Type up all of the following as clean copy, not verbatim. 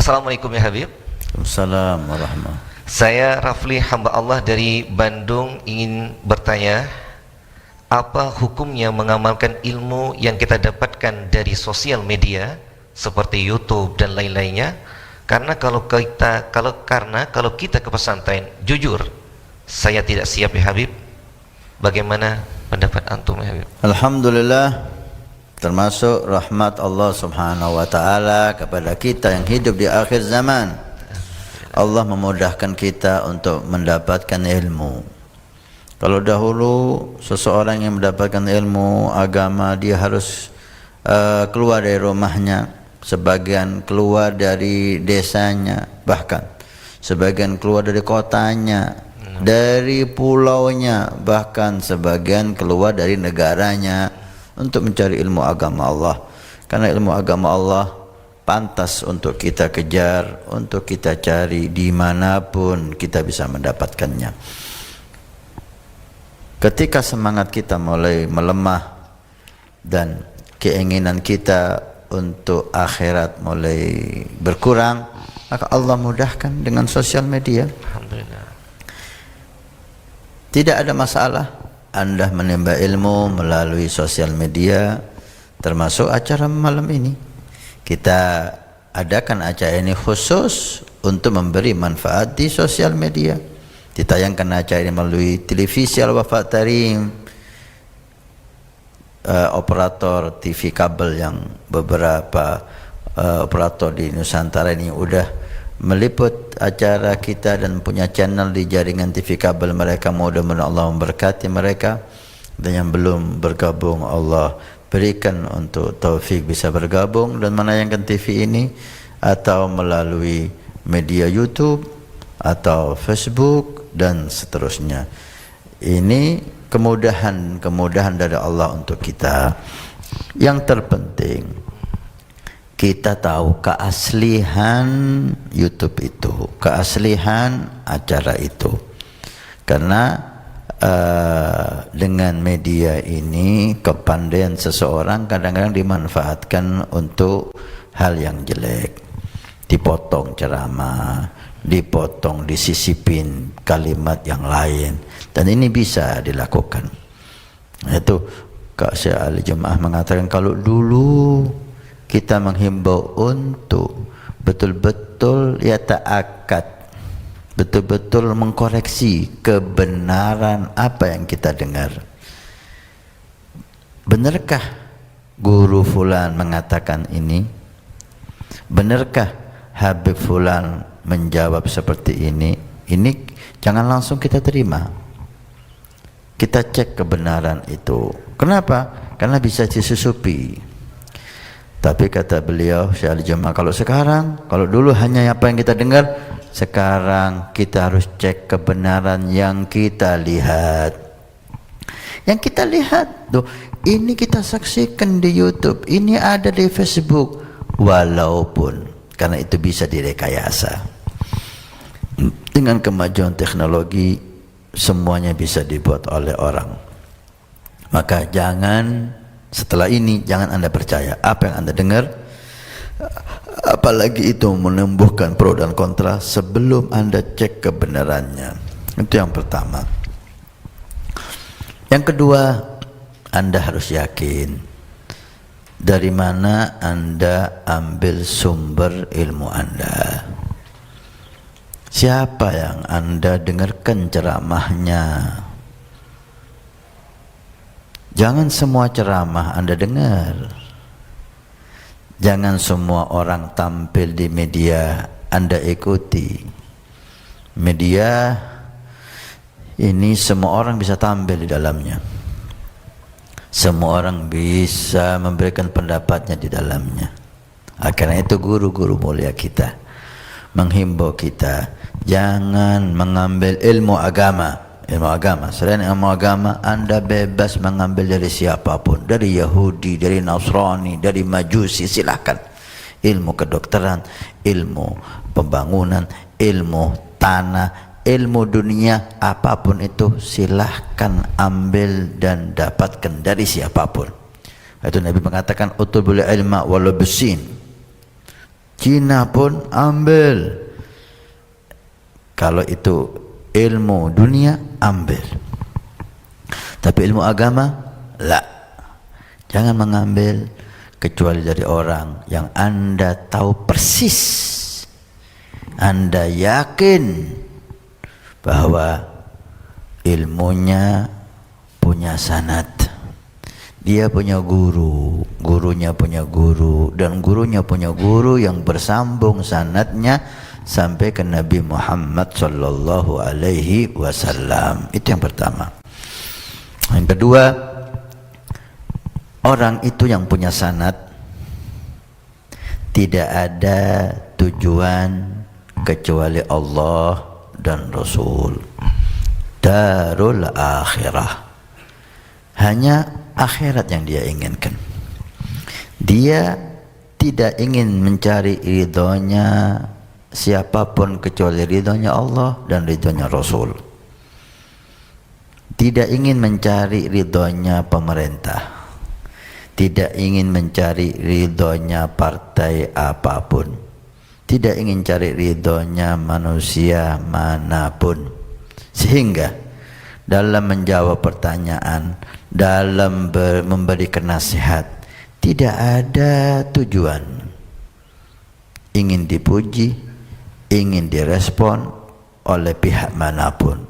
Assalamualaikum ya Habib. Assalamualaikum warahmatullahi. Saya Rafli, hamba Allah dari Bandung, ingin bertanya, apa hukumnya mengamalkan ilmu yang kita dapatkan dari sosial media seperti YouTube dan lain-lainnya? Karena kalau kita ke pesantren, jujur saya tidak siap ya Habib. Bagaimana pendapat antum ya Habib? Alhamdulillah, termasuk rahmat Allah Subhanahu wa taala kepada kita yang hidup di akhir zaman. Allah memudahkan kita untuk mendapatkan ilmu. Kalau dahulu seseorang yang mendapatkan ilmu agama, dia harus keluar dari rumahnya, sebagian keluar dari desanya, bahkan sebagian keluar dari kotanya, dari pulaunya, bahkan sebagian keluar dari negaranya untuk mencari ilmu agama Allah. Karena ilmu agama Allah pantas untuk kita kejar, untuk kita cari dimanapun kita bisa mendapatkannya. Ketika semangat kita mulai melemah dan keinginan kita untuk akhirat mulai berkurang, maka Allah mudahkan dengan sosial media. Alhamdulillah. Tidak ada masalah Anda menimba ilmu melalui sosial media, termasuk acara malam ini. Kita adakan acara ini khusus untuk memberi manfaat di sosial media. Ditayangkan acara ini melalui televisi Al-Wafa Tarim, operator TV kabel, yang beberapa operator di Nusantara ini udah meliput acara kita dan punya channel di jaringan TV kabel mereka. Mudah-mudahan Allah memberkati mereka, dan yang belum bergabung Allah berikan untuk taufik bisa bergabung dan menayangkan TV ini, atau melalui media YouTube atau Facebook dan seterusnya. Ini kemudahan dari Allah untuk kita. Yang terpenting kita tahu keaslihan YouTube itu, keaslihan acara itu. Karena dengan media ini kepandaian seseorang kadang-kadang dimanfaatkan untuk hal yang jelek. Dipotong ceramah, dipotong, disisipin kalimat yang lain, dan ini bisa dilakukan. Itu Kak Syekh Ali Jemaah mengatakan, kalau dulu kita menghimbau untuk betul-betul ya ta'akad, betul-betul mengkoreksi kebenaran apa yang kita dengar. Benarkah guru fulan mengatakan ini? Benarkah Habib fulan menjawab seperti ini? Ini jangan langsung kita terima. Kita cek kebenaran itu. Kenapa? Karena bisa disusupi. Tapi kata beliau Syekh Ali Jemaah, kalau dulu hanya apa yang kita dengar, sekarang kita harus cek kebenaran yang kita lihat. Yang kita lihat tuh, ini kita saksikan di YouTube, ini ada di Facebook, walaupun karena itu bisa direkayasa. Dengan kemajuan teknologi, semuanya bisa dibuat oleh orang. Maka setelah ini jangan Anda percaya apa yang Anda dengar, apalagi itu menumbuhkan pro dan kontra, sebelum Anda cek kebenarannya. Itu yang pertama. Yang kedua, Anda harus yakin dari mana Anda ambil sumber ilmu Anda. Siapa yang Anda dengarkan ceramahnya? Jangan semua ceramah Anda dengar. Jangan semua orang tampil di media Anda ikuti. Media ini semua orang bisa tampil di dalamnya. Semua orang bisa memberikan pendapatnya di dalamnya. Karena itu guru-guru mulia kita menghimbau kita, jangan mengambil ilmu agama. Selain ilmu agama, Anda bebas mengambil dari siapapun, dari Yahudi, dari Nasrani, dari Majusi, silahkan. Ilmu kedokteran, ilmu pembangunan, ilmu tanah, ilmu dunia, apapun itu silahkan ambil dan dapatkan dari siapapun. Itu Nabi mengatakan, utubul ilma walau bisin. Cina pun ambil. Kalau itu ilmu dunia, ambil. Tapi ilmu agama, la. Jangan mengambil kecuali dari orang yang Anda tahu persis, Anda yakin bahwa ilmunya punya sanad. Dia punya guru, gurunya punya guru, dan gurunya punya guru yang bersambung sanadnya sampai ke Nabi Muhammad sallallahu alaihi wasallam. Itu yang pertama. Yang kedua, orang itu yang punya sanad tidak ada tujuan kecuali Allah dan Rasul. Darul akhirah. Hanya akhirat yang dia inginkan. Dia tidak ingin mencari ridhonya siapapun kecuali ridhonya Allah dan ridhonya Rasul. Tidak ingin mencari ridhonya pemerintah. Tidak ingin mencari ridhonya partai apapun. Tidak ingin cari ridhonya manusia manapun. Sehingga dalam menjawab pertanyaan, dalam memberikan nasihat, tidak ada tujuan ingin dipuji, ingin direspon oleh pihak manapun.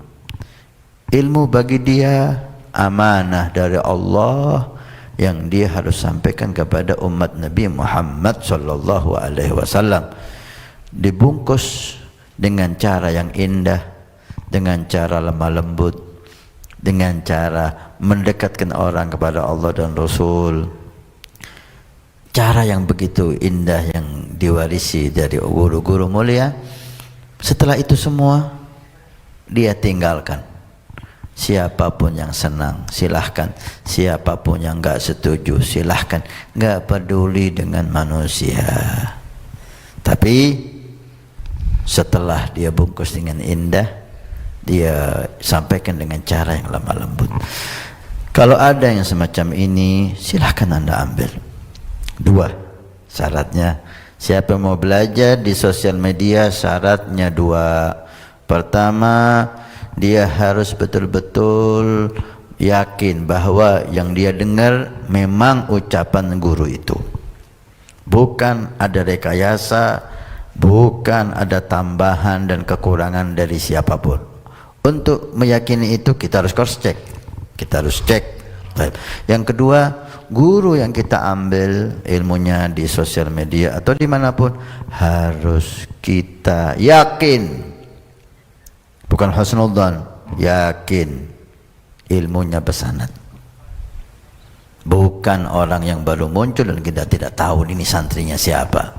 Ilmu bagi dia amanah dari Allah yang dia harus sampaikan kepada umat Nabi Muhammad sallallahu alaihi wasallam, dibungkus dengan cara yang indah, dengan cara lemah lembut, dengan cara mendekatkan orang kepada Allah dan Rasul. Cara yang begitu indah yang diwarisi dari guru-guru mulia. Setelah itu semua dia tinggalkan. Siapapun yang senang silahkan, siapapun yang enggak setuju silahkan, enggak peduli dengan manusia. Tapi setelah dia bungkus dengan indah, dia sampaikan dengan cara yang lemah lembut. Kalau ada yang semacam ini, silahkan Anda ambil. Dua syaratnya. Siapa yang mau belajar di sosial media, syaratnya dua. Pertama, dia harus betul-betul yakin bahwa yang dia dengar memang ucapan guru itu, bukan ada rekayasa, bukan ada tambahan dan kekurangan dari siapapun. Untuk meyakini itu kita harus cross check, kita harus cek. Baik. Yang kedua, guru yang kita ambil ilmunya di sosial media atau dimanapun harus kita yakin, bukan husnudzan, yakin ilmunya bersanad. Bukan orang yang baru muncul dan kita tidak tahu ini santrinya siapa,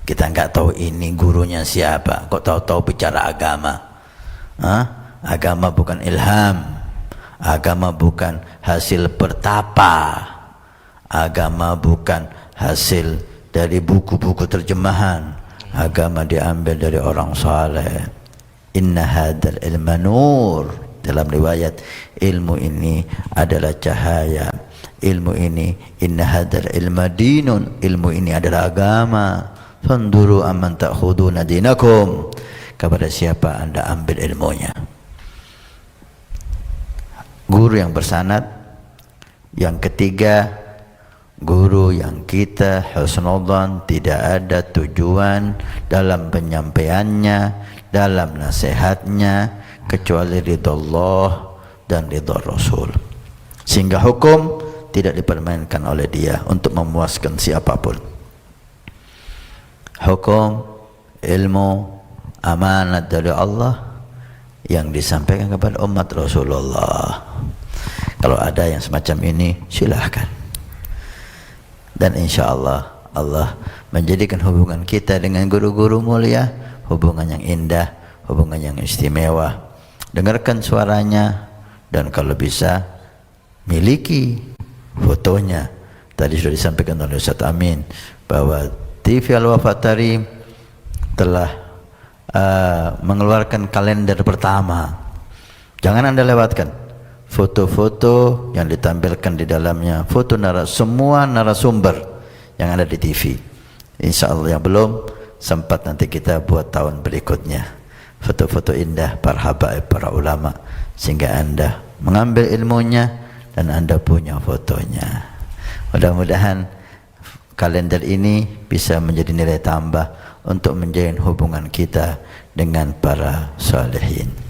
kita nggak tahu ini gurunya siapa, kok tahu-tahu bicara agama. Agama bukan ilham, agama bukan hasil pertapa, agama bukan hasil dari buku-buku terjemahan. Agama diambil dari orang saleh. Inna hadzal ilma nur. Dalam riwayat, ilmu ini adalah cahaya. Ilmu ini, inna hadzal ilma dinun. Ilmu ini adalah agama. Fanduru amman ta'khuduna dinakum. Kepada siapa Anda ambil ilmunya? Guru yang bersanad. Yang ketiga, guru yang kita husnudzan, tidak ada tujuan dalam penyampaiannya, dalam nasihatnya kecuali ridha Allah dan ridha Rasul, sehingga hukum tidak dipermainkan oleh dia untuk memuaskan siapapun. Hukum, ilmu, amanat dari Allah yang disampaikan kepada umat Rasulullah. Kalau ada yang semacam ini, silahkan. Dan insya Allah, Allah menjadikan hubungan kita dengan guru-guru mulia hubungan yang indah, hubungan yang istimewa. Dengarkan suaranya, dan kalau bisa miliki fotonya. Tadi sudah disampaikan oleh Ustaz Amin bahwa TV Al-Wafatari telah mengeluarkan kalender pertama. Jangan Anda lewatkan foto-foto yang ditampilkan di dalamnya, foto semua narasumber yang ada di TV. Insya Allah yang belum, sempat nanti kita buat tahun berikutnya foto-foto indah para habaib, para ulama, sehingga Anda mengambil ilmunya dan Anda punya fotonya. Mudah-mudahan kalender ini bisa menjadi nilai tambah untuk menjalin hubungan kita dengan para salihin.